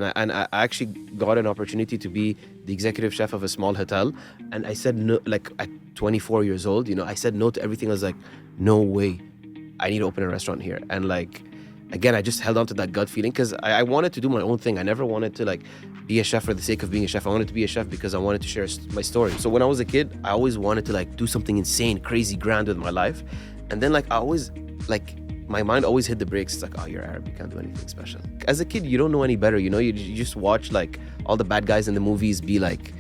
I actually got an opportunity to be the executive chef of a small hotel. And I said no, like at 24 years old, I said no to everything. I was like, no way, I need to open a restaurant here. And like, again, I just held on to that gut feeling because I wanted to do my own thing. I never wanted to like be a chef for the sake of being a chef. I wanted to be a chef because I wanted to share my story. So when I was a kid, I always wanted to like do something insane, crazy, grand with my life. And then like I always like, my mind always hit the brakes. It's like, oh, you're Arab, you can't do anything special. As a kid, you don't know any better, you just watch like all the bad guys in the movies be like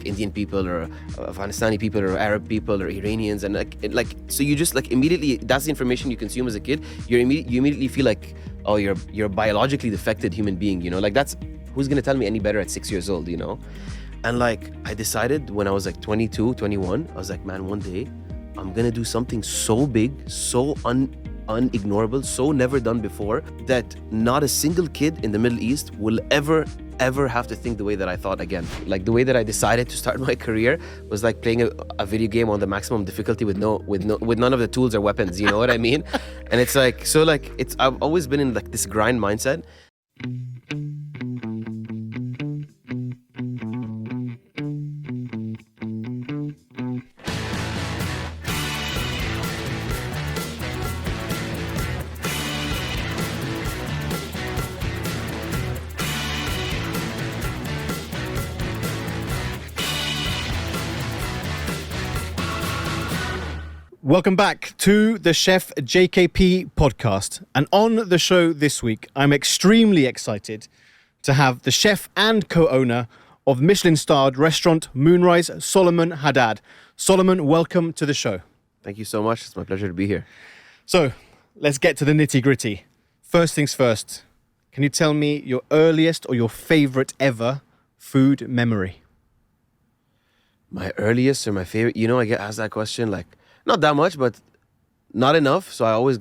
Indian people or Afghanistani people or Arab people or Iranians, and so you just like immediately, that's the information you consume as a kid. You immediately feel like, oh, you're a biologically defected human being, like that's, who's gonna tell me any better at 6 years old, And like I decided when I was like 22, 21, I was like, man, one day I'm gonna do something so big, so unignorable, so never done before, that not a single kid in the Middle East will ever have to think the way that I thought again. Like the way that I decided to start my career was like playing a video game on the maximum difficulty with none of the tools or weapons, you know what I mean? And it's like, so like I've always been in like this grind mindset. Welcome back to the Chef JKP Podcast. And on the show this week, I'm extremely excited to have the chef and co-owner of Michelin-starred restaurant Moonrise, Solemann Haddad. Solemann, welcome to the show. Thank you so much. It's my pleasure to be here. So, let's get to the nitty-gritty. First things first, can you tell me your earliest or your favorite ever food memory? My earliest or my favorite? I get asked that question like, not that much, but not enough. So I always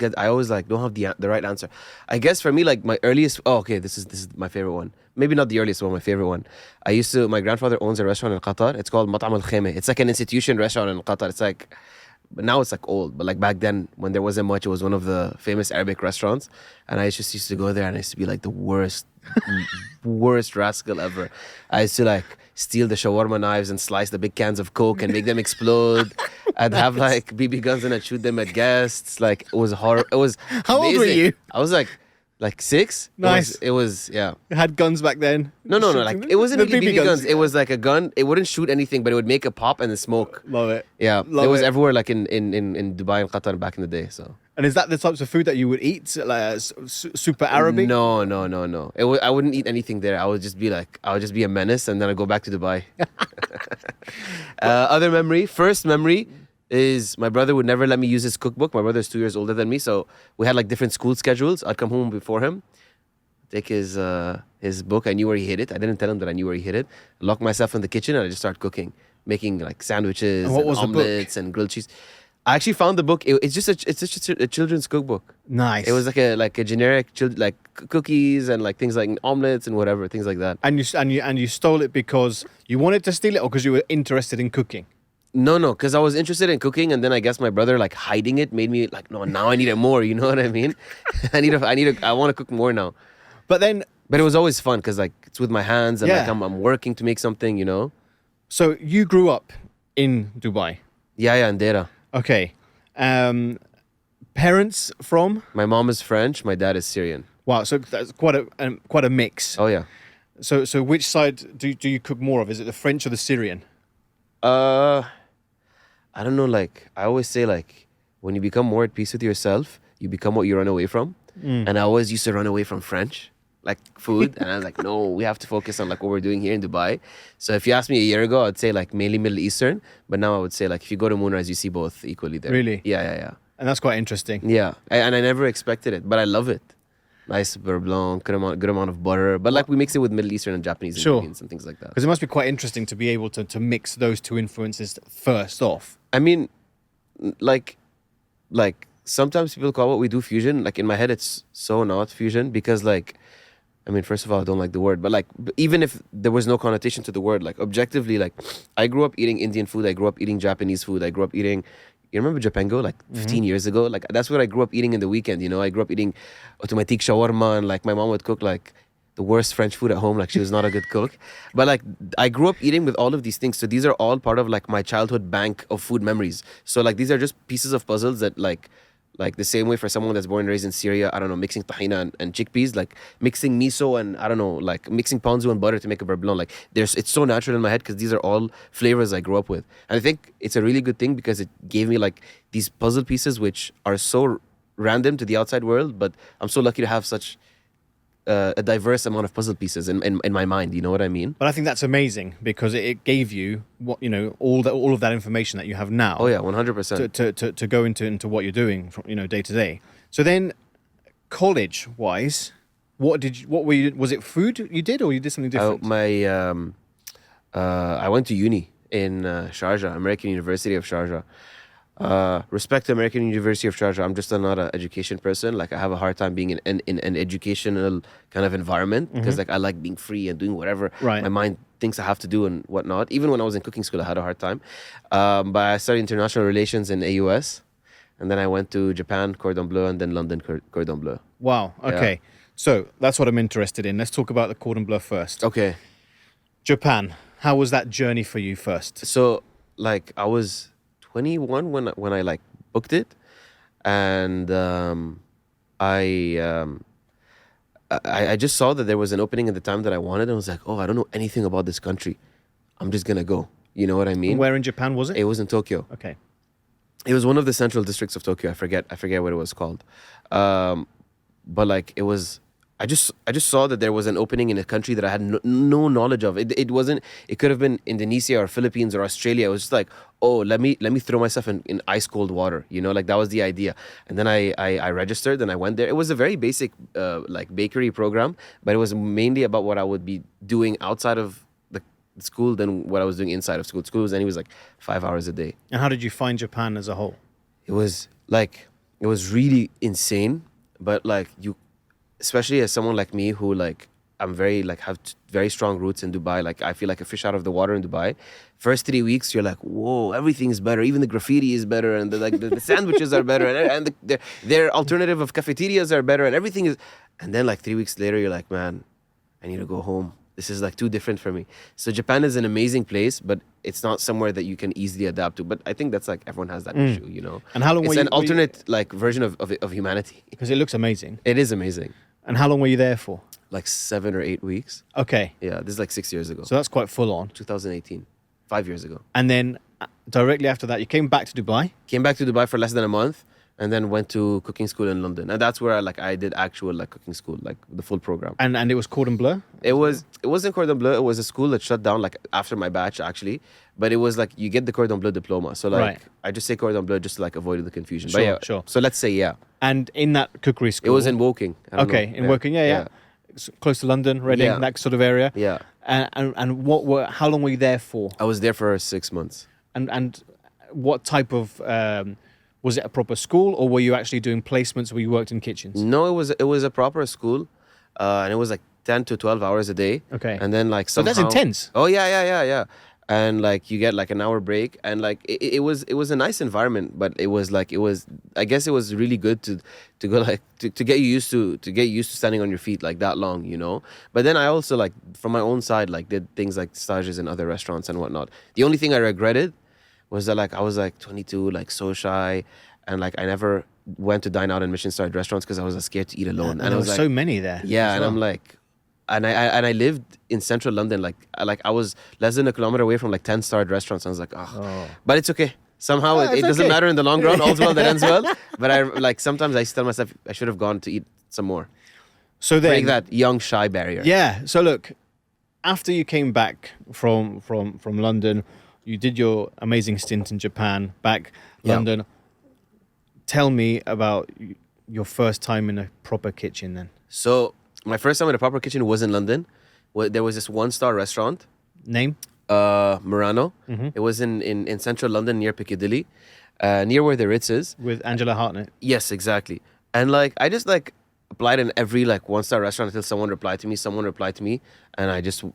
like don't have the right answer. I guess for me, like my earliest. Oh, okay, this is my favorite one. Maybe not the earliest one, my favorite one. My grandfather owns a restaurant in Qatar. It's called Mat'am al-Khayme. It's like an institution restaurant in Qatar. It's like, but now it's like old. But like back then, when there wasn't much, it was one of the famous Arabic restaurants. And I just used to go there, and I used to be like the worst rascal ever. I used to like steal the shawarma knives and slice the big cans of Coke and make them explode. I'd have like BB guns and I'd shoot them at guests. Like it was horrible. It was How amazing. old were you? I was like 6. Nice. It was yeah. You had guns back then? No. Like it wasn't The really BB guns. It was like a gun. It wouldn't shoot anything, but it would make a pop and a smoke. Love it. Yeah. Love it was it. everywhere, like in Dubai and Qatar back in the day. So. And is that the types of food that you would eat, like super Arabic? No. I wouldn't eat anything there. I would just be a menace, and then I'd go back to Dubai. First memory is my brother would never let me use his cookbook. My brother's 2 years older than me, so we had like different school schedules. I'd come home before him, take his book. I knew where he hid it. I didn't tell him that I knew where he hid it. Lock myself in the kitchen, and I just start cooking, making like sandwiches and omelets and grilled cheese. I actually found the book. It's just a children's cookbook. Nice. It was like a generic like cookies and like things like omelets and whatever, things like that. And you stole it because you wanted to steal it, or because you were interested in cooking? No, because I was interested in cooking, and then I guess my brother like hiding it made me like, no, now I need it more. You know what I mean? I want to cook more now. But it was always fun because like it's with my hands and like I'm working to make something, So you grew up in Dubai? Yeah, in Deira. Okay. Parents from? My mom is French. My dad is Syrian. Wow, so that's quite a mix. Oh yeah. So which side do you cook more of? Is it the French or the Syrian? I don't know. Like I always say, like when you become more at peace with yourself, you become what you run away from. And I always used to run away from French, like food. And I was like, no, we have to focus on like what we're doing here in Dubai. So if you asked me a year ago, I'd say like mainly Middle Eastern. But now I would say like if you go to Moonrise, you see both equally there. Really? Yeah. And that's quite interesting. Yeah, and I never expected it, but I love it. Nice beurre blanc, good amount of butter. But like we mix it with Middle Eastern and Japanese ingredients and things like that. Because it must be quite interesting to be able to mix those two influences first off. I mean, like sometimes people call what we do fusion. Like in my head, it's so not fusion because like, I mean, first of all, I don't like the word. But like, even if there was no connotation to the word, like objectively, like I grew up eating Indian food. I grew up eating Japanese food. I grew up eating... You remember Japango, like 15 years ago? Like that's what I grew up eating in the weekend, I grew up eating automatic shawarma, and like my mom would cook like the worst French food at home. Like she was not a good cook. But like I grew up eating with all of these things. So these are all part of like my childhood bank of food memories. So like these are just pieces of puzzles that like the same way for someone that's born and raised in Syria, I don't know, mixing tahina and chickpeas, like mixing miso and I don't know, like mixing ponzu and butter to make a beurre blanc. Like it's so natural in my head because these are all flavors I grew up with. And I think it's a really good thing because it gave me like these puzzle pieces which are so random to the outside world, but I'm so lucky to have such a diverse amount of puzzle pieces in my mind. You know what I mean? But I think that's amazing because it gave you what all of that information that you have now. Oh yeah, 100%. To go into what you're doing from day to day. So then, college wise, what were you? Was it food you did, or you did something different? I went to uni in Sharjah, American University of Sharjah. Respect to American University of Sharjah. I'm just not an education person. Like I have a hard time being in an educational kind of environment because like I like being free and doing whatever my mind thinks I have to do and whatnot. Even when I was in cooking school, I had a hard time. But I studied international relations in AUS, and then I went to Japan, Cordon Bleu, and then London, Cordon Bleu. Wow. Okay. Yeah. So that's what I'm interested in. Let's talk about the Cordon Bleu first. Okay. Japan. How was that journey for you first? So like I was 21 when I like booked it, and I just saw that there was an opening at the time that I wanted, and I was like, oh, I don't know anything about this country. I'm just gonna go. You know what I mean? Where in Japan was it? It was in Tokyo. Okay. It was one of the central districts of Tokyo. I forget what it was called. But like it was. I just saw that there was an opening in a country that I had no knowledge of. It wasn't. It could have been Indonesia or Philippines or Australia. It was just like, oh, let me throw myself in ice cold water. You know, like that was the idea. And then I registered and I went there. It was a very basic like bakery program, but it was mainly about what I would be doing outside of the school than what I was doing inside of school. School was anyways like 5 hours a day. And how did you find Japan as a whole? It was really insane, but like especially as someone like me who like I'm very like have very strong roots in Dubai. Like I feel like a fish out of the water in Dubai. First 3 weeks you're like, whoa, everything is better. Even the graffiti is better, and the sandwiches are better, and their alternative of cafeterias are better, and everything is. And then like 3 weeks later you're like, man, I need to go home. This is like too different for me. So Japan is an amazing place, but it's not somewhere that you can easily adapt to. But I think that's like everyone has that issue, you know. And how long it's were you? It's an alternate like version of humanity. Because it looks amazing. It is amazing. And how long were you there for? Like 7 or 8 weeks. Okay. Yeah, this is like 6 years ago. So that's quite full on. 2018, 5 years ago. And then directly after that, you came back to Dubai? Came back to Dubai for less than a month, and then went to cooking school in London. And that's where I did actual like cooking school, like the full program. And it was Cordon Bleu? It wasn't Cordon Bleu. It was a school that shut down like after my batch actually. But it was like you get the Cordon Bleu diploma. So like I just say Cordon Bleu just to like avoid the confusion. Sure, but yeah, sure. So let's say yeah. And in that cookery school? It was in Woking. In Woking, yeah. Close to London, Reading, that sort of area. Yeah. And how long were you there for? I was there for 6 months. And what type of was it a proper school, or were you actually doing placements where you worked in kitchens? No, it was a proper school, and it was like 10 to 12 hours a day. Okay. And then like somehow. But that's intense. Oh yeah. And like you get like an hour break, and like it was a nice environment, but it was I guess it was really good to go like to get used to standing on your feet like that long, you know. But then I also like from my own side like did things like stages in other restaurants and whatnot. The only thing I regretted was that like I was like 22, like so shy, and like I never went to dine out in Michelin-starred restaurants because I was scared to eat alone. And there was like, so many there. Yeah, and I'm like. And I lived in central London, like I was less than a kilometer away from like 10-starred restaurants. I was like, oh. But it's okay. Somehow it doesn't matter in the long run. All's well that ends well. But I like sometimes I tell myself I should have gone to eat some more. So then, break that young shy barrier. Yeah. So look, after you came back from London, you did your amazing stint in Japan, back London. Tell me about your first time in a proper kitchen then. So. My first time in a proper kitchen was in London. There was this 1-star restaurant. Name? Murano. Mm-hmm. It was in central London near Piccadilly, near where the Ritz is. With Angela Hartnett. Yes, exactly. And like I just like applied in every like 1-star restaurant until someone replied to me, and I just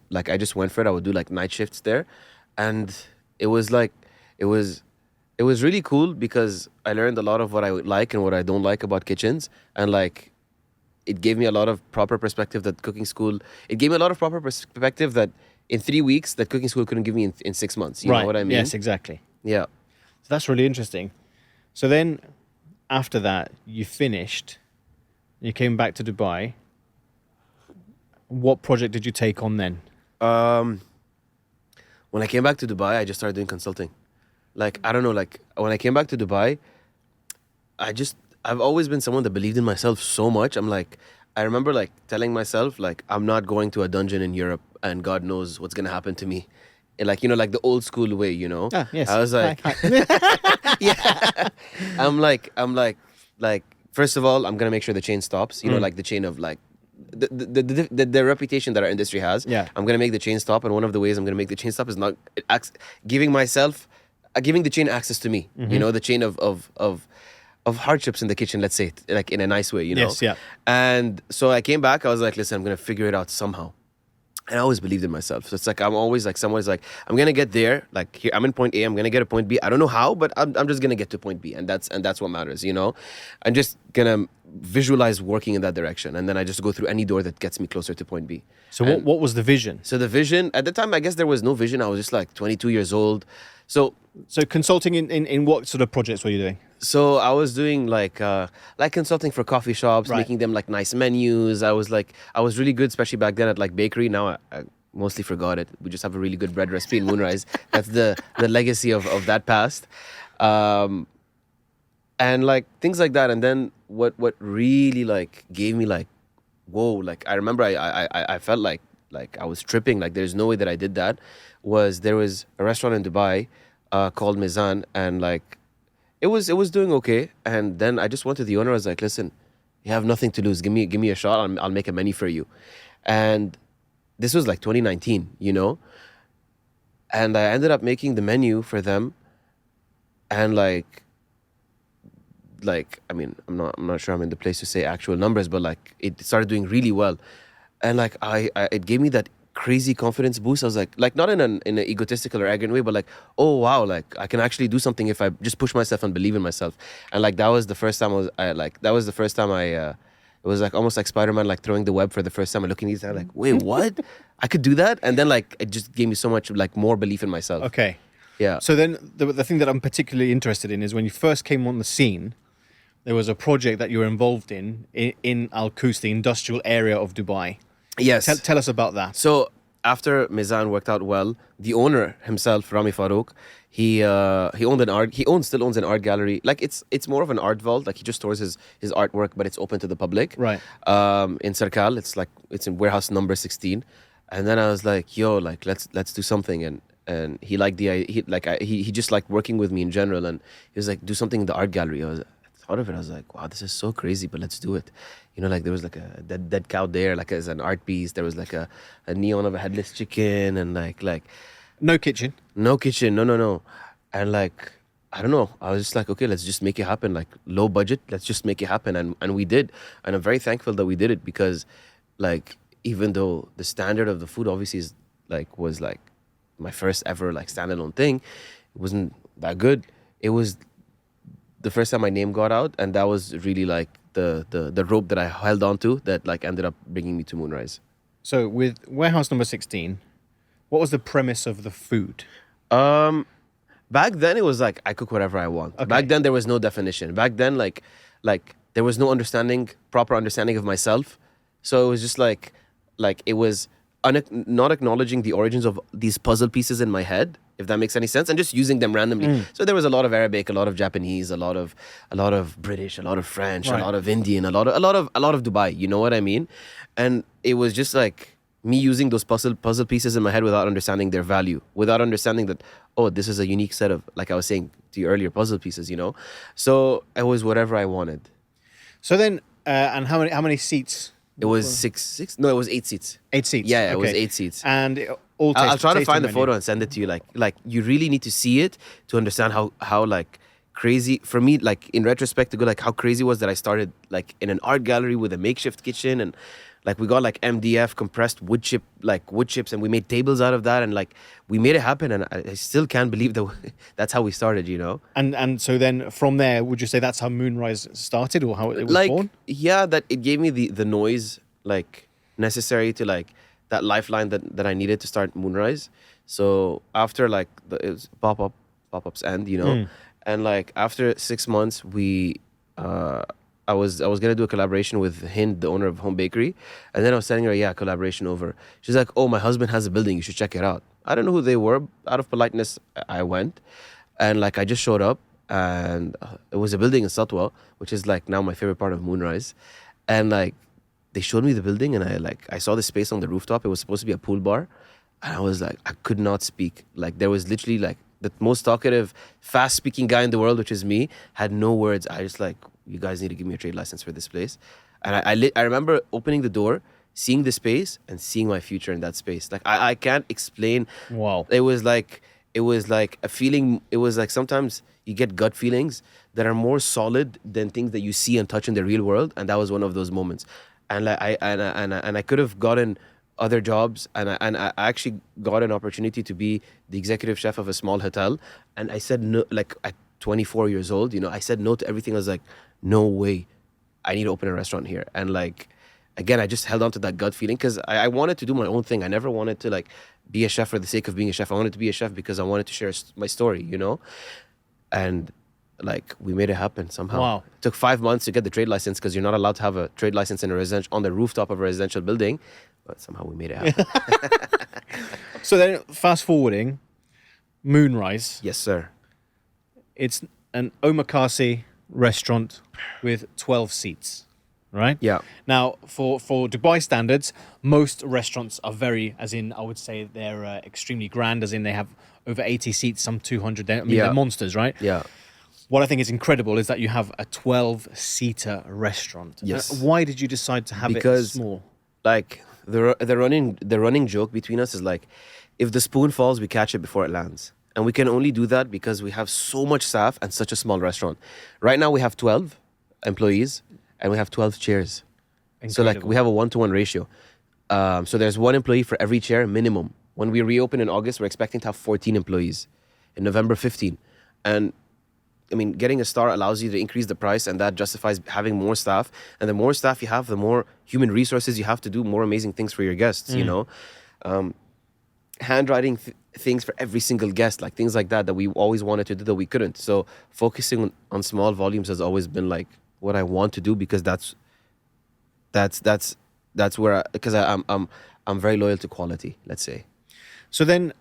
went for it. I would do like night shifts there, and it was really cool because I learned a lot of what I like and what I don't like about kitchens, and like it gave me a lot of proper perspective that cooking school. It gave me a lot of proper perspective that in 3 weeks that cooking school couldn't give me in 6 months. You know what I mean? Yes, exactly. Yeah. So that's really interesting. So then, after that, you finished. You came back to Dubai. What project did you take on then? When I came back to Dubai, I just started doing consulting. Like, I don't know, like when I came back to Dubai, I've always been someone that believed in myself so much. I remember like telling myself, like, I'm not going to a dungeon in Europe and God knows what's going to happen to me. And like, like the old school way, Ah, yes. I was like, yeah, I'm like, first of all, I'm going to make sure the chain stops, like the chain of like, the reputation that our industry has. Yeah. I'm going to make the chain stop. And one of the ways I'm going to make the chain stop is not giving the chain access to me, the chain of hardships in the kitchen, let's say, like in a nice way, Yes, yeah. And so I came back, I was like, listen, I'm going to figure it out somehow. And I always believed in myself. So it's like, I'm always like, someone's like, I'm going to get there. Like here, I'm in point A, I'm going to get to point B. I don't know how, but I'm just going to get to point B. And that's what matters, I'm just going to visualize working in that direction. And then I just go through any door that gets me closer to point B. So what was the vision? So the vision, at the time, I guess there was no vision. I was just like 22 years old. So consulting in what sort of projects were you doing? So I was doing like consulting for coffee shops, Right. making them like nice menus. I was really good, especially back then at like bakery. Now I mostly forgot it. We just have a really good bread recipe in Moonrise. That's the legacy of that past. And like things like that. And then what really like gave me like, whoa, like I remember I felt like I was tripping. Like there's no way that I did that. There was a restaurant in Dubai called Mizan, and like it was doing okay. And then I just went to the owner. I was like, listen, you have nothing to lose. Give me a shot. I'll make a menu for you. And this was like 2019, and I ended up making the menu for them. And like I mean, I'm not sure I'm in the place to say actual numbers, but like it started doing really well. And like it gave me that crazy confidence boost. I was like not in an egotistical or arrogant way, but like, oh wow, like I can actually do something if I just push myself and believe in myself. And like that was the first time it was like almost like Spider-Man, like throwing the web for the first time and looking at it, like, wait, what? I could do that? And then like it just gave me so much like more belief in myself. Okay. Yeah. So then the thing that I'm particularly interested in is when you first came on the scene, there was a project that you were involved in Al Quoz, the industrial area of Dubai. Yes. Tell us about that. So after Mizan worked out well, the owner himself, Rami Farouk, he still owns an art gallery. Like it's more of an art vault. Like he just stores his artwork, but it's open to the public. Right. In Sarkal, it's in warehouse number 16. And then I was like, yo, like let's do something. And he liked he just liked working with me in general. And he was like, do something in the art gallery. I thought of it. I was like, wow, this is so crazy, but let's do it. Like there was like a dead cow there, like as an art piece. There was like a neon of a headless chicken, and like No kitchen. no kitchen, no. And like, I don't know. I was just like, okay, let's just make it happen. Like low budget, let's just make it happen. And we did. And I'm very thankful that we did it, because like, even though the standard of the food obviously was like my first ever like standalone thing, it wasn't that good. It was the first time my name got out, and that was really like the rope that I held on to that like ended up bringing me to Moonrise. So with warehouse number 16, what was the premise of the food? Back then it was like I cook whatever I want. Okay. Back then there was no definition. Back then like there was no proper understanding of myself. So it was just like it was not acknowledging the origins of these puzzle pieces in my head, if that makes any sense, and just using them randomly. So there was a lot of Arabic, a lot of Japanese, a lot of British, a lot of French, Right. a lot of Indian, a lot of Dubai. You know what I mean? And it was just like me using those puzzle pieces in my head without understanding their value, without understanding that, oh, this is a unique set of, like I was saying to you earlier, puzzle pieces. So it was whatever I wanted. So then, and how many seats? It was six. No, it was 8 seats. 8 seats. Yeah, it was Okay. 8 seats. And it all I'll try to tasting find the menu. photo and send it to you. Like you really need to see it to understand how like crazy for me. Like in retrospect, to go like how crazy it was that I started like in an art gallery with a makeshift kitchen, and Like we got like MDF compressed wood chips, and we made tables out of that, and like we made it happen. And I still can't believe that that's how we started, you know. And so then from there, would you say that's how Moonrise started, or how it was Like born? yeah, that it gave me the noise like necessary to like that lifeline that I needed to start Moonrise. So after like it was pop-ups end, you know, and like after 6 months I was gonna do a collaboration with Hind, the owner of Home Bakery, and then I was telling her, yeah, collaboration over. She's like, oh, my husband has a building, you should check it out. I don't know who they were. Out of politeness, I went, and like I just showed up, and it was a building in Satwa, which is like now my favorite part of Moonrise, and like they showed me the building, and I saw the space on the rooftop. It was supposed to be a pool bar, and I was like, I could not speak. Like there was literally like the most talkative, fast-speaking guy in the world, which is me, had no words. I just like, you guys need to give me a trade license for this place. And I remember opening the door, seeing the space, and seeing my future in that space. Like I can't explain. Wow. It was like a feeling. It was like sometimes you get gut feelings that are more solid than things that you see and touch in the real world. And that was one of those moments. And like I could have gotten other jobs, and I actually got an opportunity to be the executive chef of a small hotel. And I said no, like at 24 years old, you know, I said no to everything. I was like, no way, I need to open a restaurant here. And like, again, I just held on to that gut feeling because I wanted to do my own thing. I never wanted to like be a chef for the sake of being a chef. I wanted to be a chef because I wanted to share my story, you know? And like, we made it happen somehow. Wow. It took 5 months to get the trade license because you're not allowed to have a trade license in on the rooftop of a residential building. But somehow we made it happen. So then, fast forwarding, Moonrise. Yes, sir. It's an omakase restaurant with 12 seats, right? Yeah. Now, for Dubai standards, most restaurants are very, as in, I would say they're extremely grand, as in they have over 80 seats, some 200. They're monsters, right? Yeah. What I think is incredible is that you have a 12-seater restaurant. Yes. Why did you decide to have it small? Like the running joke between us is like, if the spoon falls, we catch it before it lands. And we can only do that because we have so much staff and such a small restaurant. Right now we have 12 employees and we have 12 chairs. Incredible. So like we have a 1-to-1 ratio. So there's one employee for every chair minimum. When we reopen in August, we're expecting to have 14 employees. In November, 15. And I mean, getting a star allows you to increase the price, and that justifies having more staff. And the more staff you have, the more human resources you have to do more amazing things for your guests, you know? Handwriting things for every single guest, like things like that we always wanted to do that we couldn't. So focusing on small volumes has always been like what I want to do, because that's where because I'm very loyal to quality, let's say. So then,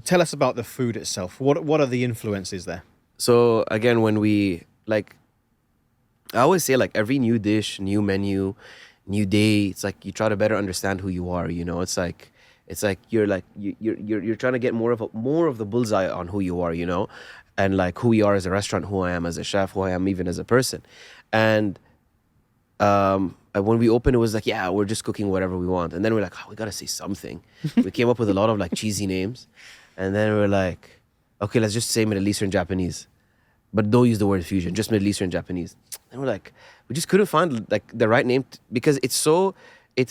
tell us about the food itself. What are the influences there? So again, when we like, I always say like every new dish, new menu, new day, it's like you try to better understand who you are. You know, it's like you're trying to get more of the bullseye on who you are. You know, and like who you are as a restaurant, who I am as a chef, who I am even as a person. And when we opened, it was like, yeah, we're just cooking whatever we want. And then we're like, oh, we gotta say something. We came up with a lot of like cheesy names, and then we're like, okay, let's just say Middle Eastern Japanese, but don't use the word fusion, just Middle Eastern Japanese. And we're like, we just couldn't find like the right name because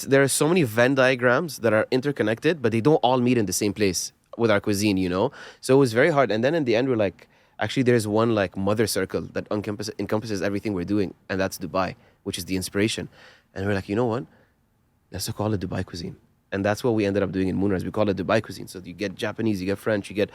there are so many Venn diagrams that are interconnected, but they don't all meet in the same place with our cuisine, you know? So it was very hard. And then in the end, we're like, actually, there's one like mother circle that encompasses everything we're doing, and that's Dubai, which is the inspiration. And we're like, you know what? Let's call it Dubai cuisine. And that's what we ended up doing in Moonrise. We call it Dubai cuisine. So you get Japanese, you get French, you get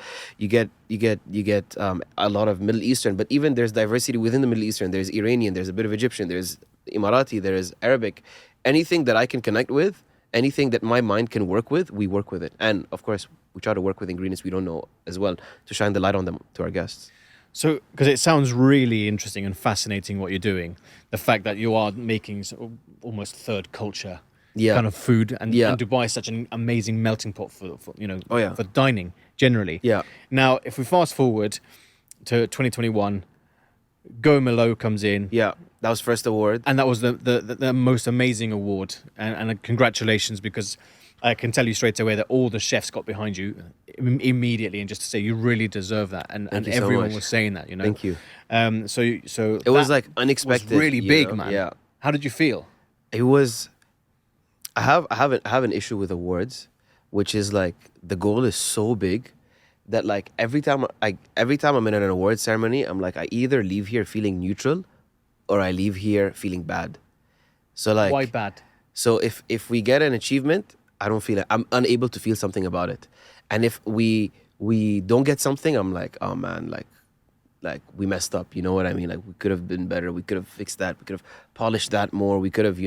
a lot of Middle Eastern. But even there's diversity within the Middle Eastern. There's Iranian, there's a bit of Egyptian, there's Emirati, there's Arabic. Anything that I can connect with, anything that my mind can work with, we work with it. And of course, we try to work with ingredients we don't know as well to shine the light on them to our guests. So, because it sounds really interesting and fascinating what you're doing, the fact that you are making almost third culture kind of food, and Dubai is such an amazing melting pot for for dining generally. Yeah. Now, if we fast forward to 2021, Go Milo comes in. Yeah, that was first award, and that was the most amazing award. And congratulations, because I can tell you straight away that all the chefs got behind you immediately, and just to say you really deserve that, and everyone was saying that, you know. Thank you. So it was like unexpected. Was really big, man. Yeah. How did you feel? It was I have an issue with awards, which is like the goal is so big that like every time I'm in an award ceremony, I'm like I either leave here feeling neutral or I leave here feeling bad. So like Why bad? So if we get an achievement, I don't feel it. I'm unable to feel something about it. And if we don't get something, I'm like, oh man, like we messed up. You know what I mean? Like we could have been better. We could have fixed that. We could have polished that more. We could have,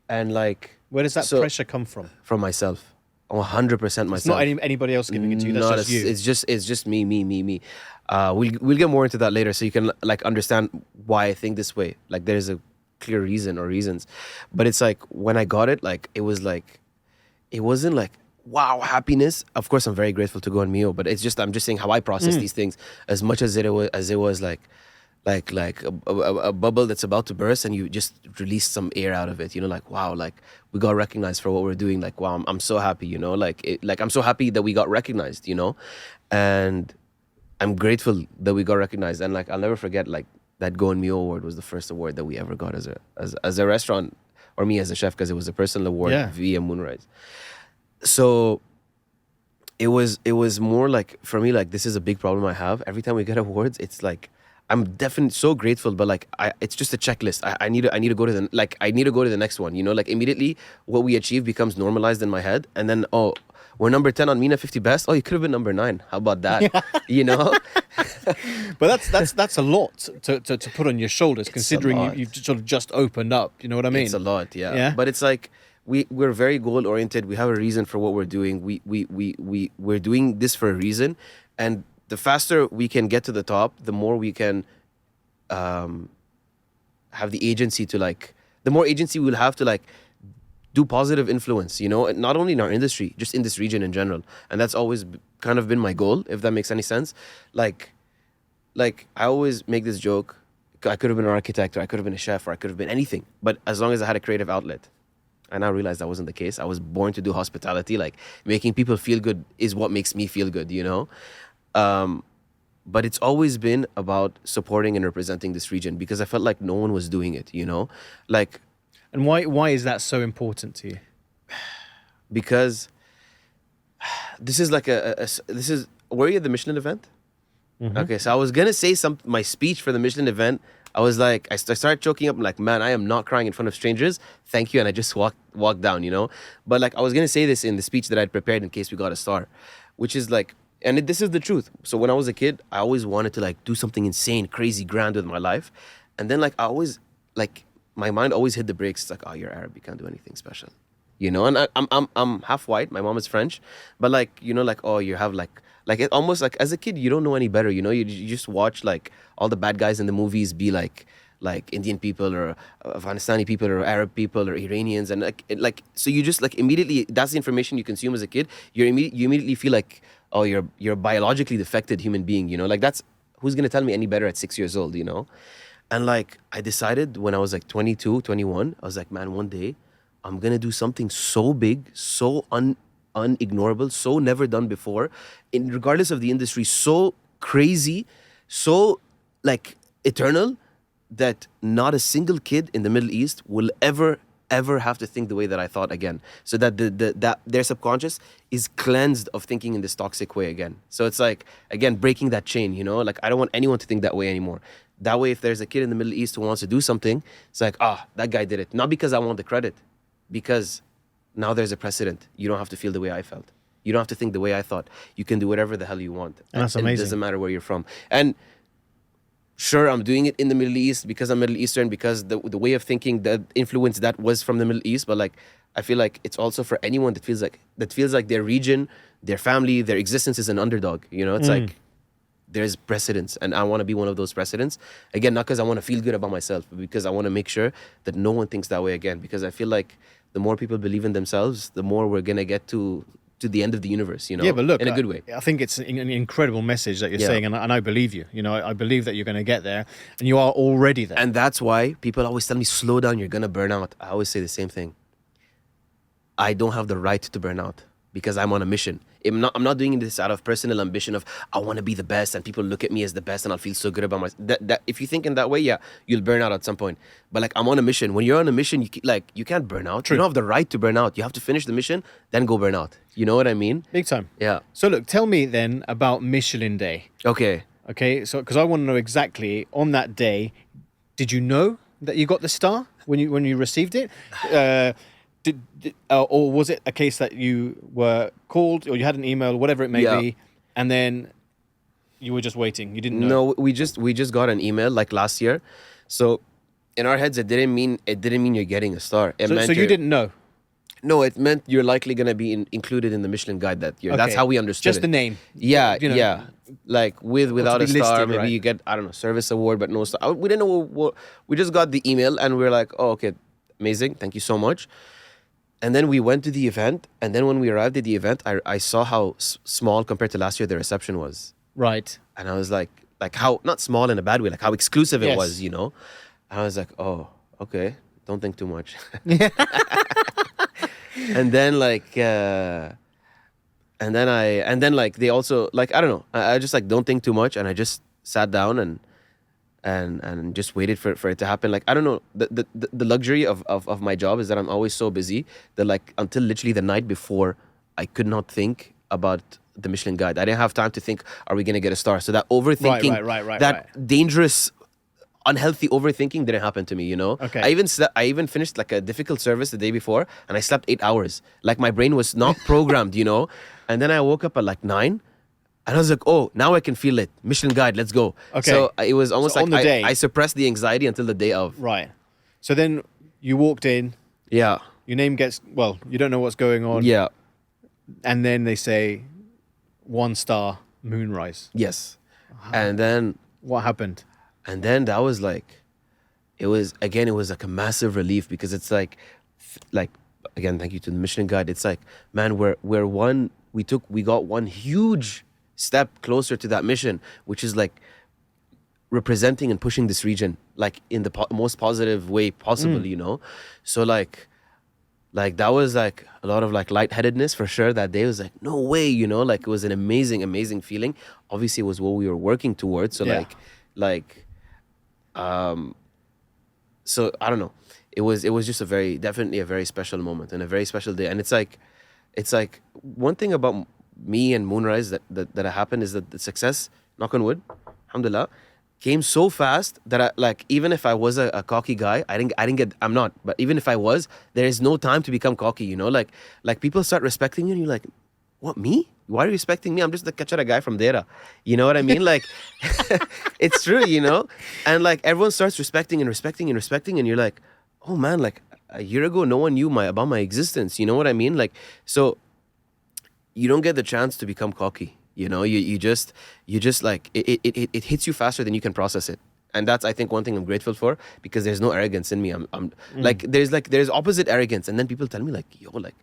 and like Where does that pressure come from? from myself. 100% myself. It's not anybody else giving it to you. That's just you. It's just me. We'll get more into that later, so you can like understand why I think this way. Like there's a clear reason or reasons, but it's like when I got it, like it wasn't like wow happiness. Of course, I'm very grateful to go on Mio, but I'm just saying how I process these things. As much as it was like a bubble that's about to burst and you just release some air out of it, like wow, like we got recognized for what we're doing, like wow, I'm so happy, like I'm so happy that we got recognized, and I'm grateful that we got recognized. And like I'll never forget, like that Go and Mio award was the first award that we ever got as a restaurant, or me as a chef, because it was a personal award via Moonrise. So it was more like, for me, like this is a big problem I have. Every time we get awards, it's like I'm definitely so grateful, but like it's just a checklist. I need to go to the next one. Like immediately what we achieve becomes normalized in my head, and then we're number 10 on MENA 50 Best. Oh, you could have been number 9. How about that? But that's a lot to put on your shoulders, considering you've sort of just opened up. You know what I mean? It's a lot, yeah. But it's like we're very goal oriented. We have a reason for what we're doing. We're doing this for a reason, and the faster we can get to the top, the more we can have the agency to the more agency we'll have to do positive influence, not only in our industry, just in this region in general. And that's always kind of been my goal, if that makes any sense. Like I always make this joke, I could have been an architect, or I could have been a chef, or I could have been anything, but as long as I had a creative outlet. I now realize that wasn't the case. I was born to do hospitality. Like making people feel good is what makes me feel good, but it's always been about supporting and representing this region, because I felt like no one was doing it, like. And why is that so important to you? Because this is like were you at the Michelin event? Mm-hmm. Okay, so I was gonna say my speech for the Michelin event. I was like, I started choking up. I'm like, man, I am not crying in front of strangers. Thank you. And I just walked down, But like, I was gonna say this in the speech that I'd prepared in case we got a star, which is like, and this is the truth. So when I was a kid, I always wanted to do something insane, crazy, grand with my life. And then I always my mind always hit the brakes. It's like, oh, you're Arab, you can't do anything special, And I'm half white. My mom is French, but oh, you have it almost as a kid, you don't know any better. You just watch all the bad guys in the movies be like Indian people or Afghanistani people or Arab people or Iranians, and so you just immediately, that's the information you consume as a kid. You immediately feel like, oh, you're a biologically defected human being. That's, who's gonna tell me any better at 6 years old? And I decided when I was 22, 21, I was like, man, one day I'm gonna do something so big, so unignorable, so never done before, regardless of the industry, so crazy, so eternal, that not a single kid in the Middle East will ever have to think the way that I thought again. So that that their subconscious is cleansed of thinking in this toxic way again. So it's again, breaking that chain, I don't want anyone to think that way anymore. That way, if there's a kid in the Middle East who wants to do something, it's that guy did it. Not because I want the credit, because now there's a precedent. You don't have to feel the way I felt. You don't have to think the way I thought. You can do whatever the hell you want. That's amazing. It doesn't matter where you're from. And sure, I'm doing it in the Middle East because I'm Middle Eastern, because the way of thinking, the influence that was from the Middle East. But I feel like it's also for anyone that feels like their region, their family, their existence is an underdog. It's there's precedents, and I want to be one of those precedents. Again, not because I want to feel good about myself, but because I want to make sure that no one thinks that way again. Because I feel like the more people believe in themselves, the more we're gonna get to the end of the universe, Yeah, but look, in a good way. I think it's an incredible message that you're saying, and I believe you. I believe that you're going to get there, and you are already there. And that's why people always tell me, slow down, you're going to burn out. I always say the same thing. I don't have the right to burn out, because I'm on a mission. I'm not doing this out of personal ambition of I want to be the best and people look at me as the best and I'll feel so good about myself. That if you think in that way, yeah, you'll burn out at some point. But like I'm on a mission. When you're on a mission, you can't burn out. True. You don't have the right to burn out. You have to finish the mission, then go burn out. You know what I mean? Big time. Yeah. So look, tell me then about Michelin Day. Okay. Okay, so because I want to know exactly on that day, did you know that you got the star when you received it? Or was it a case that you were called or you had an email, whatever it may be, and then you were just waiting? You didn't know? No, we just got an email like last year. So in our heads, it didn't mean you're getting a star. It meant So you didn't know? No, it meant you're likely going to be included in the Michelin Guide that year. Okay. That's how we understood just it. the name. Yeah, You know, yeah. Like without a to be star, listed, maybe right? you get, I don't know, service award, but no star. We didn't know what. We just got the email and we were like, oh, okay, amazing. Thank you so much. And then we went to the event. And then when we arrived at the event, I saw how small compared to last year the reception was. Right. And I was like how, not small in a bad way, like how exclusive it Yes. was, you know? And I was like, oh, okay. Don't think too much. And then they also like, I don't know. I just like don't think too much, and I just sat down and just waited for it to happen. Like I don't know. The luxury of my job is that I'm always so busy that like until literally the night before, I could not think about the Michelin Guide. I didn't have time to think, are we gonna get a star? So that overthinking, Right. dangerous, unhealthy overthinking didn't happen to me, you know? Okay. I even finished like a difficult service the day before and I slept 8 hours. Like my brain was not programmed, you know? And then I woke up at like 9 and I was like, oh, now I can feel it. Michelin Guide, let's go. Okay. So it was almost So like on the day- I suppressed the anxiety until the day of. Right. So then you walked in, Yeah. your name gets, well, you don't know what's going on. Yeah. And then they say 1 star, Moonrise. Yes. And then What happened? And then that was like, it was like a massive relief because it's like, again, thank you to the Michelin Guide. It's like, man, we got one huge step closer to that mission, which is like representing and pushing this region, like in the most positive way possible, you know? So like that was like a lot of like lightheadedness for sure that day. It was like, no way, you know, like it was an amazing, amazing feeling. Obviously it was what we were working towards. So Yeah. So I don't know. It was just definitely a very special moment and a very special day. And it's like one thing about me and Moonrise that happened is that the success, knock on wood, alhamdulillah, came so fast that I, like, even if I was a cocky guy, I'm not, but even if I was, there is no time to become cocky, you know, like people start respecting you and you're like, what, me? Why are you respecting me? I'm just the Kachara guy from Dera. You know what I mean? Like, it's true, you know? And like everyone starts respecting and you're like, oh man, like a year ago, no one knew about my existence. You know what I mean? Like, so you don't get the chance to become cocky. You know, you just like, it hits you faster than you can process it. And that's, I think, one thing I'm grateful for because there's no arrogance in me. I'm like, there's opposite arrogance. And then people tell me like, yo, like,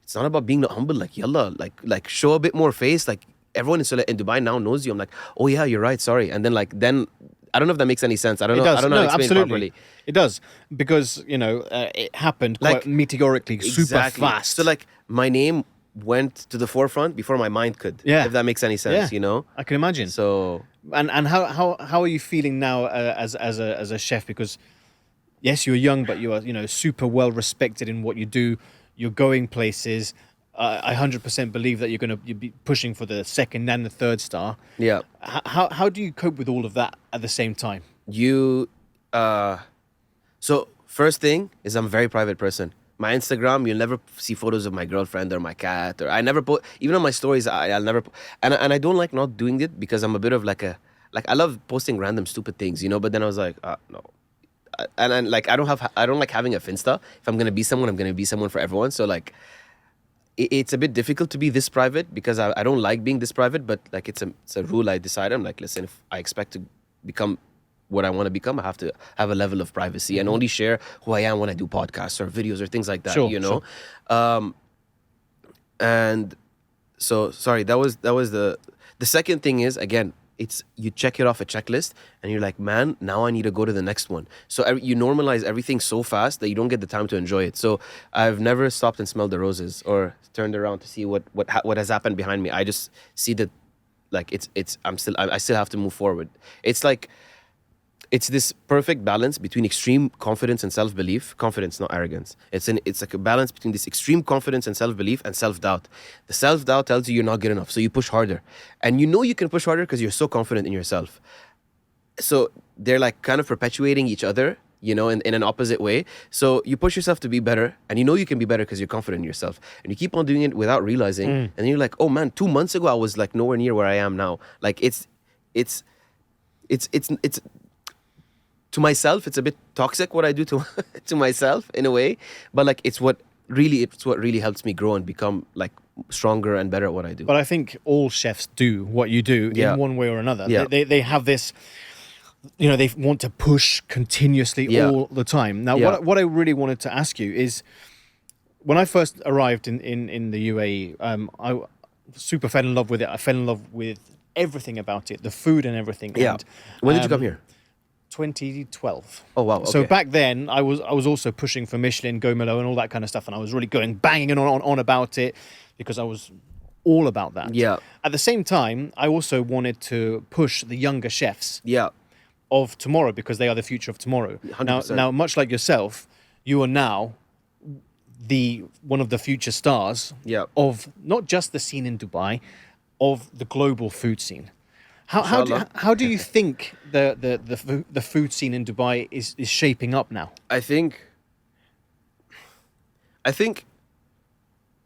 it's not about being humble, like, yalla, like show a bit more face. Like everyone in Dubai now knows you. I'm like, oh yeah, you're right, sorry. And then I don't know if that makes any sense. I don't know how to explain absolutely. properly. It does, because, you know, it happened quite meteorically, super Exactly. fast. So like my name went to the forefront before my mind could. Yeah. If that makes any sense, you know? I can imagine. So And how are you feeling now as a chef? Because yes, you're young, but you are, you know, super well respected in what you do. You're going places. I 100% believe that you'll be pushing for the 2nd and the 3rd star. yeah. How do you cope with all of that at the same time? So first thing is I'm a very private person. My Instagram, you'll never see photos of my girlfriend or my cat, or I never put, even on my stories, I'll never put, and I don't like not doing it because I'm a bit of like I love posting random stupid things, you know, but then I was like, no. And like, I don't like having a Finsta. If I'm going to be someone, I'm going to be someone for everyone. So like, it's a bit difficult to be this private because I don't like being this private, but like it's a rule I decided. I'm like, listen, if I expect to become what I want to become, I have to have a level of privacy and only share who I am when I do podcasts or videos or things like that, you know? Sure. And so, sorry, that was the second thing is, again, it's you check it off a checklist and you're like, man, now I need to go to the next one. So you normalize everything so fast that you don't get the time to enjoy it. So I've never stopped and smelled the roses or turned around to see what has happened behind me. I just see that, like, I still have to move forward. It's like, it's this perfect balance between extreme confidence and self-belief. Confidence, not arrogance. It's like a balance between this extreme confidence and self-belief and self-doubt. The self-doubt tells you you're not good enough, so you push harder. And you know you can push harder because you're so confident in yourself. So they're like kind of perpetuating each other, you know, in an opposite way. So you push yourself to be better, and you know you can be better because you're confident in yourself. And you keep on doing it without realizing. And then you're like, oh man, 2 months ago I was like nowhere near where I am now. Like it's to myself, it's a bit toxic what I do to myself in a way, but like it's what really helps me grow and become like stronger and better at what I do. But I think all chefs do what you do in one way or another. Yeah. They have this, you know, they want to push continuously all the time. Now, what I really wanted to ask you is, when I first arrived in the UAE, I super fell in love with it. I fell in love with everything about it, the food and everything. Yeah. And, when did you come here? 2012. Oh wow! Okay. So back then, I was also pushing for Michelin, Gomelo, and all that kind of stuff, and I was really banging on about it because I was all about that. Yeah. At the same time, I also wanted to push the younger chefs. Yeah. Of tomorrow, because they are the future of tomorrow. 100%. Now, much like yourself, you are now one of the future stars. Yeah. Of not just the scene in Dubai, of the global food scene. How do you think the food scene in Dubai is shaping up now? I think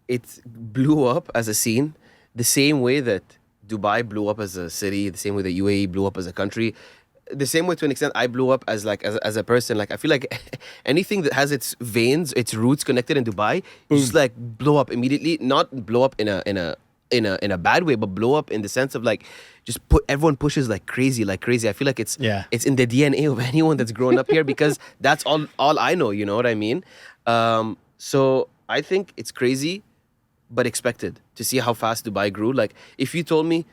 it blew up as a scene the same way that Dubai blew up as a city, the same way that UAE blew up as a country, the same way to an extent I blew up as a person. Like I feel like anything that has its veins, its roots connected in Dubai, just like blow up immediately. Not blow up in a bad way, but blow up in the sense of like everyone pushes like crazy. I feel like it's in the DNA of anyone that's grown up here because that's all I know, you know what I mean? So I think it's crazy but expected to see how fast Dubai grew. Like if you told me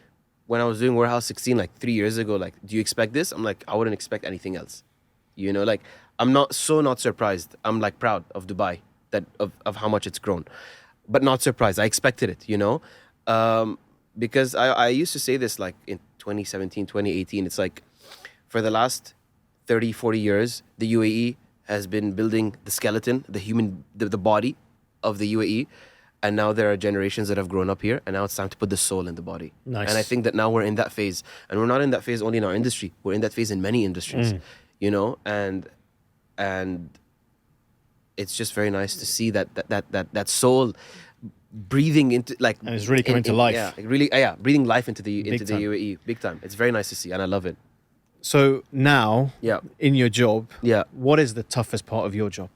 when I was doing Warehouse 16 like 3 years ago, like, do you expect this? I'm like, I wouldn't expect anything else. You know, like I'm not surprised. I'm like proud of Dubai, that of how much it's grown, but not surprised. I expected it, you know? Because I used to say this like in 2017, 2018, it's like for the last 30, 40 years, the UAE has been building the skeleton, the body of the UAE. And now there are generations that have grown up here, and now it's time to put the soul in the body. Nice. And I think that now we're in that phase. And we're not in that phase only in our industry. We're in that phase in many industries, you know? And it's just very nice to see that soul breathing into like, and it's really coming to life. Yeah, really, breathing life into the UAE, big time. It's very nice to see, and I love it. So now, in your job, what is the toughest part of your job?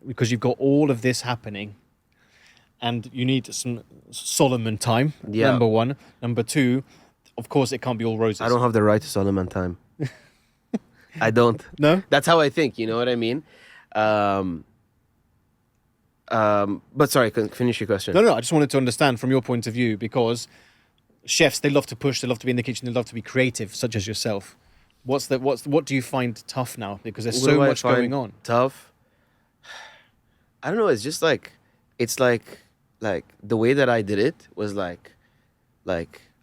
Because you've got all of this happening, and you need some Solemann time. Number one, number two, of course, it can't be all roses. I don't have the right to Solemann time. I don't. No, that's how I think. You know what I mean? But sorry, finish your question. No, I just wanted to understand from your point of view, because chefs, they love to push, they love to be in the kitchen, they love to be creative, such as yourself. What do you find tough now? Because there's so much going on. Tough? I don't know. It's just like, it's like the way that I did it was like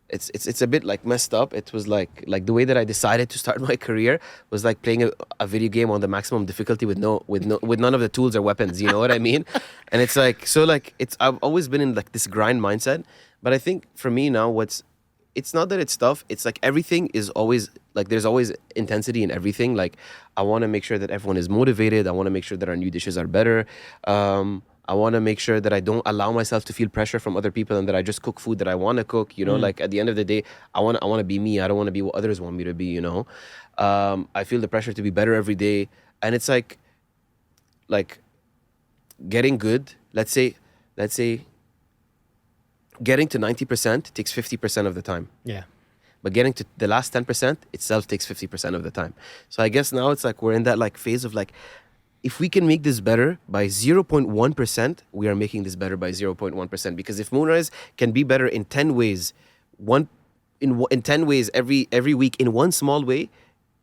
it's a bit like messed up. It was like the way that I decided to start my career was like playing a video game on the maximum difficulty with none of the tools or weapons. You know what I mean? And it's like, so like I've always been in like this grind mindset. But I think for me now, it's not that it's tough. It's like everything is always like, there's always intensity in everything. Like I want to make sure that everyone is motivated. I want to make sure that our new dishes are better. I want to make sure that I don't allow myself to feel pressure from other people and that I just cook food that I want to cook. You know, like at the end of the day, I want to be me. I don't want to be what others want me to be, you know. I feel the pressure to be better every day. And it's like getting good. Let's say getting to 90% takes 50% of the time. Yeah. But getting to the last 10% itself takes 50% of the time. So I guess now it's like we're in that like phase of like, if we can make this better by 0.1%, we are making this better by 0.1%. Because if Moonrise can be better in 10 ways, in 10 ways every week in one small way.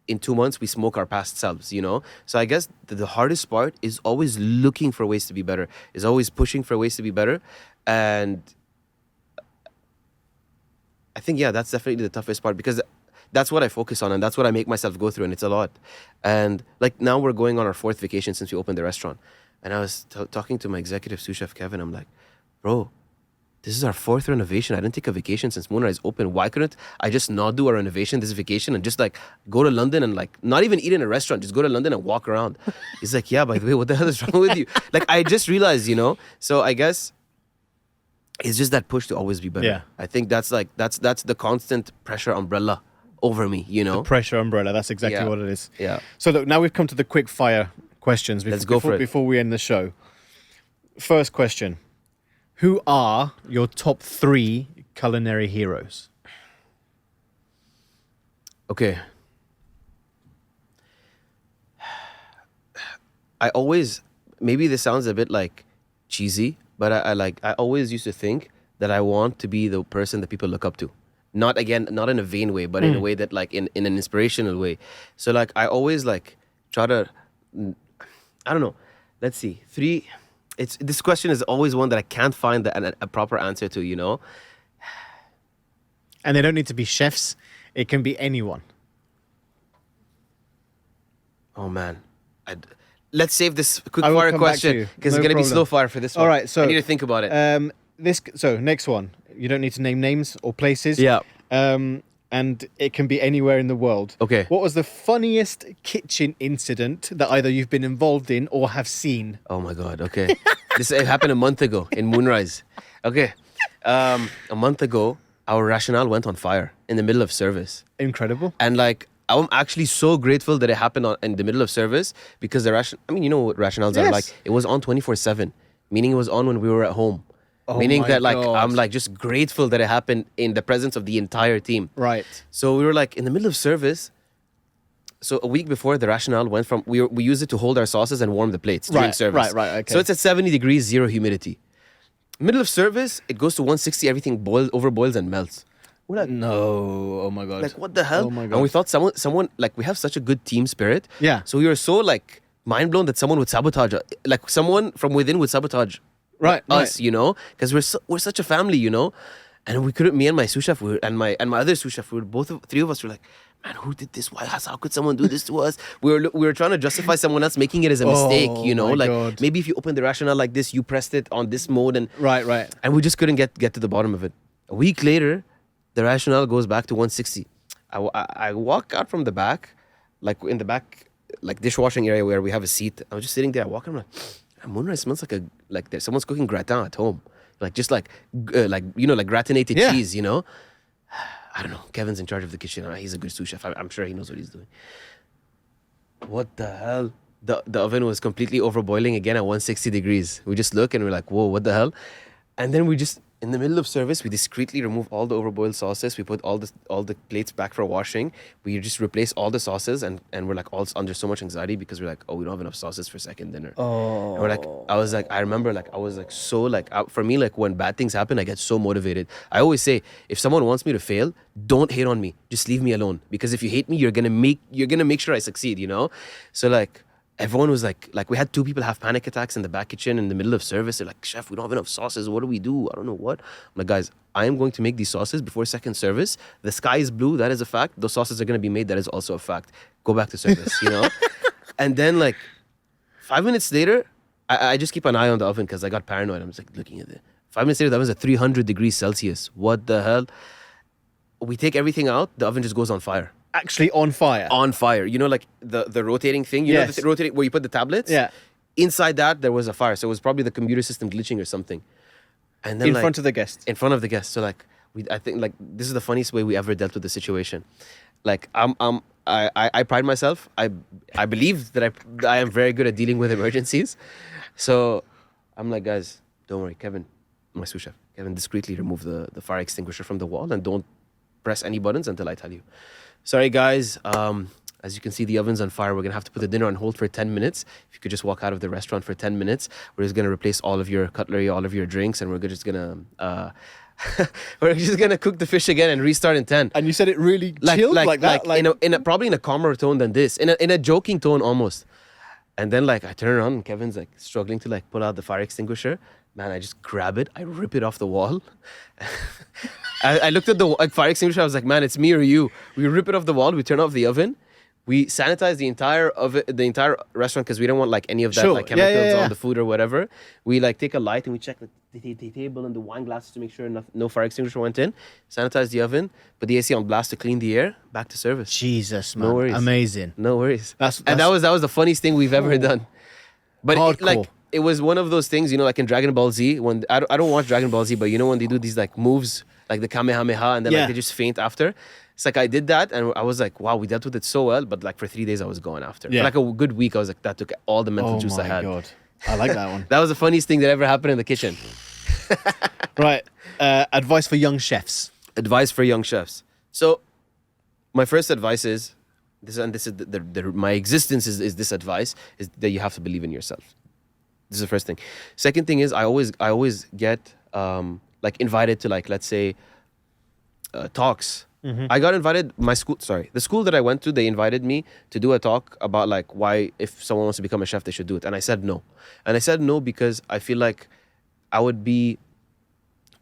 In 2 months, we smoke our past selves, you know? So I guess the hardest part is always looking for ways to be better, is always pushing for ways to be better. And I think, yeah, that's definitely the toughest part, because that's what I focus on and that's what I make myself go through, and it's a lot. And like now we're going on our 4th vacation since we opened the restaurant. And I was talking to my executive sous chef, Kevin. I'm like, bro, this is our 4th renovation. I didn't take a vacation since Moonrise opened. Why couldn't I just not do a renovation this vacation and just like go to London and like not even eat in a restaurant, just go to London and walk around? He's like, yeah, by the way, what the hell is wrong with you? Like, I just realized, you know? So I guess it's just that push to always be better. Yeah. I think that's the constant pressure umbrella over me, you know? The pressure umbrella, that's exactly Yeah. what it is. Yeah. So look, now we've come to the quick fire questions Let's go for it. before we end the show. First question. Who are your top 3 culinary heroes? Okay. I always, maybe this sounds a bit like cheesy, but I always used to think that I want to be the person that people look up to. Not in a vain way, but in a way that like in an inspirational way. So like I always like try to, I don't know. Let's see. 3. This question is always one that I can't find a proper answer to, you know? And they don't need to be chefs. It can be anyone. Oh man. Let's save this quick I will fire come back to question you. because No it's going to be problem. slow fire for this one. All right, so I need to think about it. So next one. You don't need to name names or places. Yeah. And it can be anywhere in the world. Okay. What was the funniest kitchen incident that either you've been involved in or have seen? Oh my God. Okay. It happened a month ago in Moonrise. Okay. A month ago, our rationale went on fire in the middle of service. Incredible. And like, I'm actually so grateful that it happened in the middle of service, because you know what rationales are Yes. like. It was on 24/7, meaning it was on when we were at home. Oh Meaning my that like God. I'm like just grateful that it happened in the presence of the entire team. Right. So we were like in the middle of service. So a week before, the rationale went from we used it to hold our sauces and warm the plates during service. Right, okay. So it's at 70 degrees, 0 humidity. Middle of service, it goes to 160. Everything overboils and melts. We're like, No. Oh my God. like what the hell? Oh my God. And we thought someone like we have such a good team spirit. Yeah. So we were so like mind blown that someone would sabotage, like someone from within would sabotage Right. us, you know, because we're such a family, you know, and we couldn't. Me and my sous chef and my other sous chef, three of us were like, man, who did this? Why? How could someone do this to us? We were trying to justify someone else making it as a mistake, you know, my like God. maybe if you open the rationale like this, you pressed it on this mode, and Right. and we just couldn't get to the bottom of it. A week later, the rationale goes back to 160. I walk out from the back, like in the back, like dishwashing area where we have a seat. I was just sitting there. I walk in, I'm like, Moonrise smells like there's someone's cooking gratin at home, like just like you know, like gratinated Yeah. cheese, you know. I don't know. Kevin's in charge of the kitchen. He's a good sous chef. I'm sure he knows what he's doing. What the hell? The oven was completely overboiling again at 160 degrees. We just look and we're like, whoa, what the hell? And then we just, in the middle of service, we discreetly remove all the overboiled sauces. We put all the plates back for washing. We just replace all the sauces, and we're like all under so much anxiety because we're like, oh, we don't have enough sauces for second dinner. Oh. And we're like, I remember like I was like so like for me, like when bad things happen, I get so motivated. I always say, if someone wants me to fail, don't hate on me. Just leave me alone, because if you hate me, you're gonna make sure I succeed, you know. So like, everyone was like we had 2 people have panic attacks in the back kitchen in the middle of service. They're like, chef, we don't have enough sauces. What do we do? I don't know what. I'm like, guys, I am going to make these sauces before second service. The sky is blue. That is a fact. Those sauces are going to be made. That is also a fact. Go back to service, you know? And then like 5 minutes later, I just keep an eye on the oven because I got paranoid. I'm just like looking at it. 5 minutes later, the oven's at 300 degrees Celsius. What the hell? We take everything out. The oven just goes on fire. Actually on fire. On fire. You know, like the rotating thing? You know, Yes. the rotating where you put the tablets? Yeah. Inside that, there was a fire. So it was probably the computer system glitching or something. And then In like, front of the guest. in front of the guests. So like, I think like this is the funniest way we ever dealt with the situation. Like I pride myself. I believe that I am very good at dealing with emergencies. So I'm like, guys, don't worry, Kevin, my sous chef, Kevin, discreetly remove the fire extinguisher from the wall and don't press any buttons until I tell you. Sorry, guys. As you can see, the oven's on fire. We're going to have to put the dinner on hold for 10 minutes. If you could just walk out of the restaurant for 10 minutes, we're just going to replace all of your cutlery, all of your drinks, and we're just going to we're just gonna cook the fish again and restart in 10. And you said it really chilled like that? Probably in a calmer tone than this, in a joking tone almost. And then like I turn around and Kevin's like struggling to like pull out the fire extinguisher. Man, I just grab it, I rip it off the wall. I looked at the fire extinguisher, I was like, man, it's me or you. We rip it off the wall, we turn off the oven. We sanitize the entire restaurant because we don't want like any of that like chemicals on the food or whatever. We like take a light and we check the table and the wine glasses to make sure no fire extinguisher went in. Sanitize the oven, put the AC on blast to clean the air. Back to service. Jesus, man, no worries. Amazing. No worries. And that was the funniest thing we've ever done. But it was one of those things, you know, like in Dragon Ball Z. When I don't watch Dragon Ball Z, but you know when they do these like moves, like the Kamehameha, and then like they just faint after. It's like I did that and I was like, wow, we dealt with it so well. But like for 3 days, I was gone after. For like a good week, I was like, that took all the mental juice I had. Oh my God. I like that one. That was the funniest thing that ever happened in the kitchen. Right. Advice for young chefs. Advice for young chefs. So my first advice is, my existence is this advice, is that you have to believe in yourself. This is the first thing. Second thing is I always get like invited to like, let's say, talks. Mm-hmm. I got invited, the school that I went to, they invited me to do a talk about like why if someone wants to become a chef, they should do it. And I said no. And I said no because I feel like I would be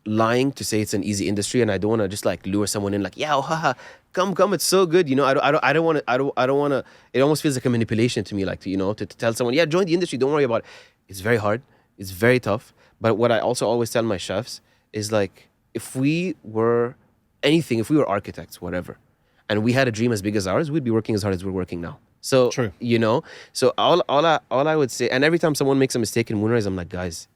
lying to say it's an easy industry, and I don't want to just like lure someone in like, yeah, haha, come, it's so good. You know, I don't want to, it almost feels like a manipulation to me, like, to tell someone, yeah, join the industry, don't worry about it. It's very hard. It's very tough. But what I also always tell my chefs is like, if we were architects, whatever, and we had a dream as big as ours, we'd be working as hard as we're working now. So, true. You know, so all I would say, and every time someone makes a mistake in Moonrise, I'm like, guys,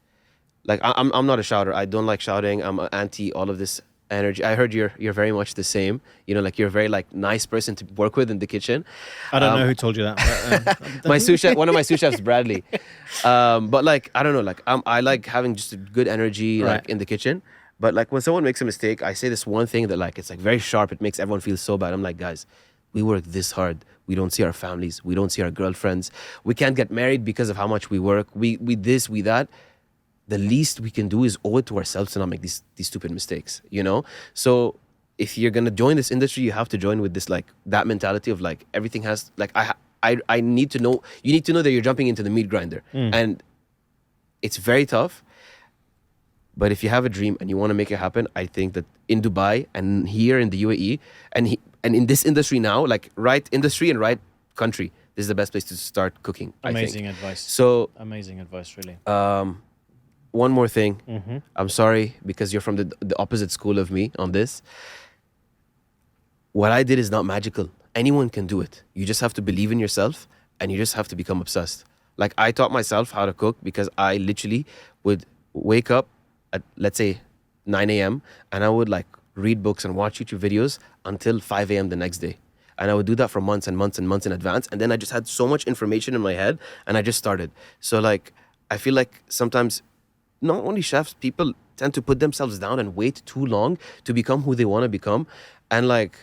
like I'm not a shouter. I don't like shouting. I'm anti all of this energy. I heard you're very much the same. You know, like you're a very like nice person to work with in the kitchen. I don't know who told you that. But, my sous chef, one of my sous chefs, Bradley. But like I don't know, like I like having just a good energy like in the kitchen. But like when someone makes a mistake, I say this one thing that like it's like very sharp. It makes everyone feel so bad. I'm like, guys, we work this hard. We don't see our families. We don't see our girlfriends. We can't get married because of how much we work. We this, we that. The least we can do is owe it to ourselves to not make these stupid mistakes, you know? So if you're gonna join this industry, you have to join with this like that mentality of like everything has like I need to know, you need to know that you're jumping into the meat grinder. And it's very tough. But if you have a dream and you want to make it happen, I think that in Dubai and here in the UAE and in this industry now, like right industry and right country, this is the best place to start cooking. Amazing advice. So amazing advice, really. One more thing. I'm sorry because you're from the opposite school of me on this. What I did is not magical. Anyone can do it. You just have to believe in yourself and you just have to become obsessed. Like I taught myself how to cook because I literally would wake up at, let's say, 9 a.m. and I would like read books and watch YouTube videos until 5 a.m. the next day. And I would do that for months and months and months in advance. And then I just had so much information in my head and I just started. So like, I feel like sometimes not only chefs, people tend to put themselves down and wait too long to become who they want to become. And like,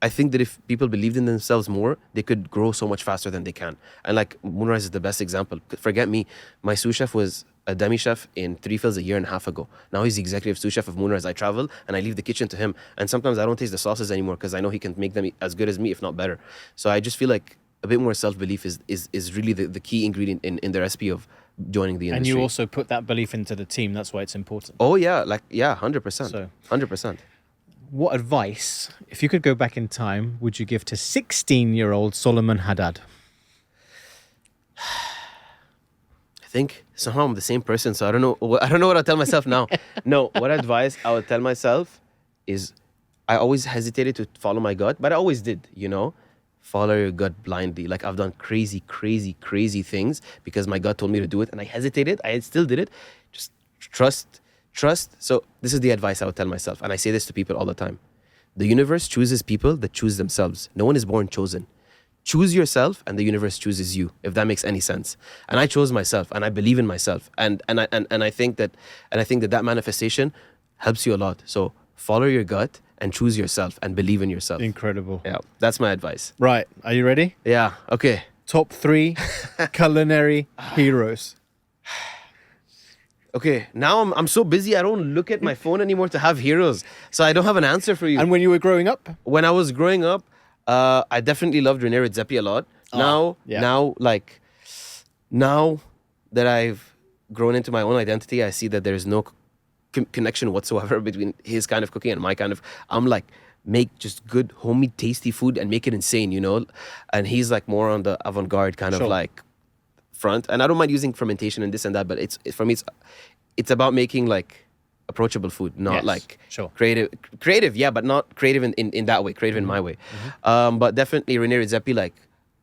I think that if people believed in themselves more, they could grow so much faster than they can. And like Moonrise is the best example. Forget me, my sous chef was a demi chef in Three Fields a year and a half ago. Now he's the executive sous chef of Moonrise. I travel and I leave the kitchen to him. And sometimes I don't taste the sauces anymore because I know he can make them as good as me, if not better. So I just feel like a bit more self-belief is really the key ingredient in the recipe of joining the industry. And you also put that belief into the team. That's why it's important. Oh yeah, 100%. So 100%. What advice, if you could go back in time, would you give to 16-year-old Solemann Haddad? I think somehow I'm the same person, so I don't know what I'll tell myself now. No, what advice I would tell myself is I always hesitated to follow my gut, but I always did, you know? Follow your gut blindly. Like I've done crazy things because my gut told me to do it and I hesitated. I still did it. Just trust. So this is the advice I would tell myself. And I say this to people all the time. The universe chooses people that choose themselves. No one is born chosen. Choose yourself and the universe chooses you, if that makes any sense. And I chose myself and I believe in myself. And I think that manifestation helps you a lot. So follow your gut and choose yourself and believe in yourself. Incredible. Yeah, that's my advice. Right. Are you ready? Yeah, okay. Top 3 culinary heroes. Okay, now I'm so busy. I don't look at my phone anymore to have heroes. So I don't have an answer for you. And when you were growing up? When I was growing up, I definitely loved Rene Redzepi a lot. Now that I've grown into my own identity, I see that there's no connection whatsoever between his kind of cooking and my kind of. I'm like, make just good, homey, tasty food and make it insane, you know? And he's like more on the avant-garde kind of like front. And I don't mind using fermentation and this and that, but for me, it's about making like approachable food, not like creative, yeah, but not creative in that way, creative in my way. But definitely Rene Redzepi, like,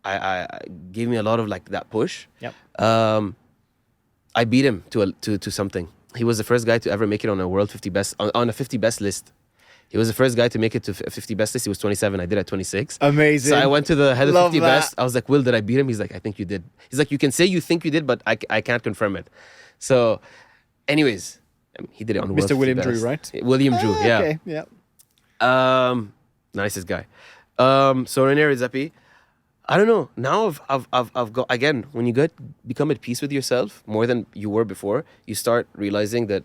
I gave me a lot of like that push. I beat him to something. He was the first guy to ever make it on a world 50 best on a 50 best list. He was the first guy to make it to a 50 best list. He was 27. I did at 26. Amazing. So I went to the head of 50 best. I was like, Will, did I beat him? He's like, I think you did. He's like, you can say you think you did, but I can't confirm it. So, anyways, he did it on World Mr. William 50 Drew, best. right? William Drew, yeah. Okay, yeah. Nicest guy. So Rene Redzepi, I don't know. Now I've got, again, when you become at peace with yourself more than you were before, you start realizing that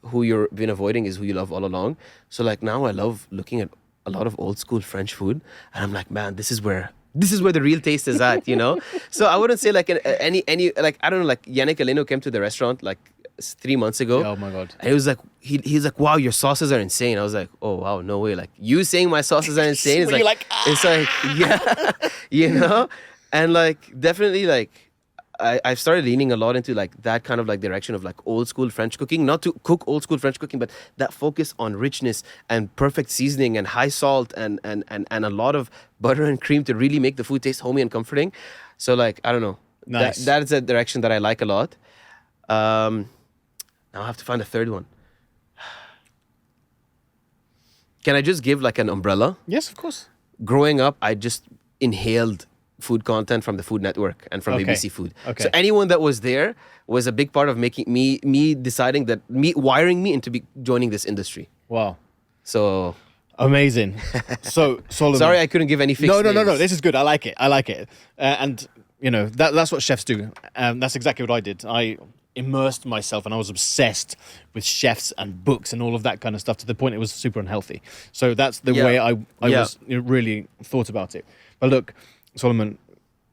who you've been avoiding is who you love all along. So like now I love looking at a lot of old school French food, and I'm like, man, this is where the real taste is at, you know? So I wouldn't say like any like, I don't know, like Yannick Aleno came to the restaurant like 3 months ago. Oh my God. And he was like, he's like, wow, your sauces are insane. I was like, oh wow, no way. Like you saying my sauces are insane is like, it's like, yeah, you know? And like, definitely like, I've started leaning a lot into like that kind of like direction of like old school French cooking, not to cook old school French cooking, but that focus on richness and perfect seasoning and high salt and a lot of butter and cream to really make the food taste homey and comforting. So like, I don't know. Nice. That is a direction that I like a lot. Now I have to find a third one. Can I just give like an umbrella? Yes, of course. Growing up, I just inhaled food content from the Food Network and from BBC Food. Okay. So anyone that was there was a big part of making me deciding that wiring me into joining this industry. Wow. So amazing. So Solemann. Sorry, I couldn't give any fixed No. names. This is good. I like it. And you know that's what chefs do. That's exactly what I did. I immersed myself and I was obsessed with chefs and books and all of that kind of stuff to the point it was super unhealthy. So that's the way I was really thought about it. But look, Solemann,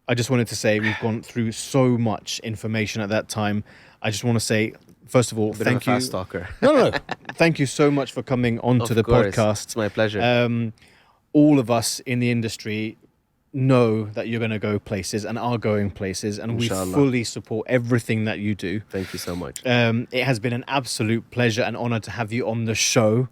I just wanted to say we've gone through so much information at that time. I just want to say, first of all, thank you. Fast talker. No. Thank you so much for coming onto the podcast. It's my pleasure. All of us in the industry know that you're going to go places and are going places, and Inshallah. we fully support everything that you do. Thank you so much. It has been an absolute pleasure and honor to have you on the show.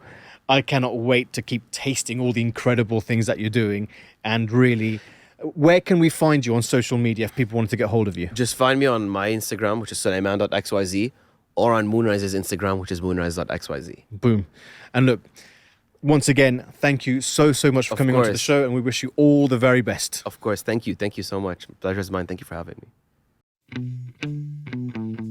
I cannot wait to keep tasting all the incredible things that you're doing. And really, where can we find you on social media if people wanted to get hold of you? Just find me on my Instagram, which is Solemann.xyz, or on Moonrise's Instagram, which is Moonrise.xyz. Boom. And look, once again, thank you so much for coming onto the show, and we wish you all the very best. Of course. Thank you. Thank you so much. Pleasure is mine. Thank you for having me.